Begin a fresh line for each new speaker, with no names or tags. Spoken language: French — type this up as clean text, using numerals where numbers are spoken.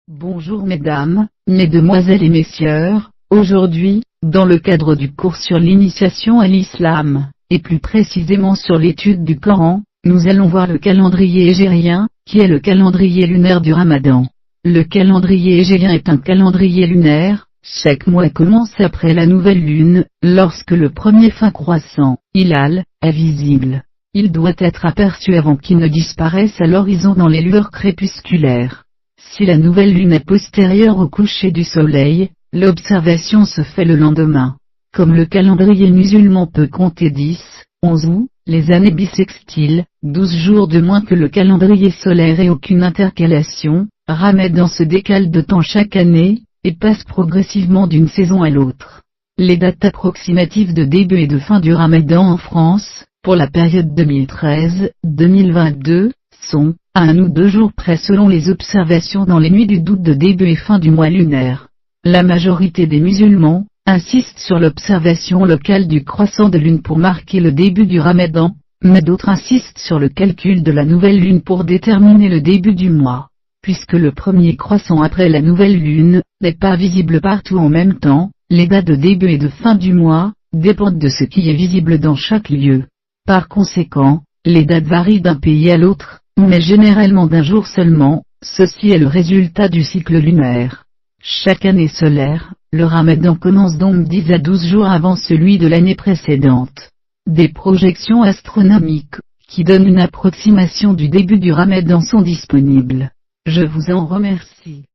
Bonjour mesdames, mesdemoiselles et messieurs, aujourd'hui, dans le cadre du cours sur l'initiation à l'islam, et plus précisément sur l'étude du Coran, nous allons voir le calendrier hégérien, qui est le calendrier lunaire du Ramadan. Le calendrier hégérien est un calendrier lunaire, chaque mois commence après la nouvelle lune, lorsque le premier fin croissant, hilal, est visible. Il doit être aperçu avant qu'il ne disparaisse à l'horizon dans les lueurs crépusculaires. Si la nouvelle lune est postérieure au coucher du soleil, l'observation se fait le lendemain. Comme le calendrier musulman peut compter 10, 11 août, les années bissextiles, 12 jours de moins que le calendrier solaire et aucune intercalation, Ramadan se décale de temps chaque année, et passe progressivement d'une saison à l'autre. Les dates approximatives de début et de fin du Ramadan en France, pour la période 2013-2022, sont, à 1 ou 2 jours près selon les observations dans les nuits du doute de début et fin du mois lunaire. La majorité des musulmans insistent sur l'observation locale du croissant de lune pour marquer le début du Ramadan, mais d'autres insistent sur le calcul de la nouvelle lune pour déterminer le début du mois. Puisque le premier croissant après la nouvelle lune n'est pas visible partout en même temps, les dates de début et de fin du mois dépendent de ce qui est visible dans chaque lieu. Par conséquent, les dates varient d'un pays à l'autre, mais généralement d'un jour seulement. Ceci est le résultat du cycle lunaire. Chaque année solaire, le Ramadan commence donc 10 à 12 jours avant celui de l'année précédente. Des projections astronomiques, qui donnent une approximation du début du Ramadan sont disponibles. Je vous en remercie.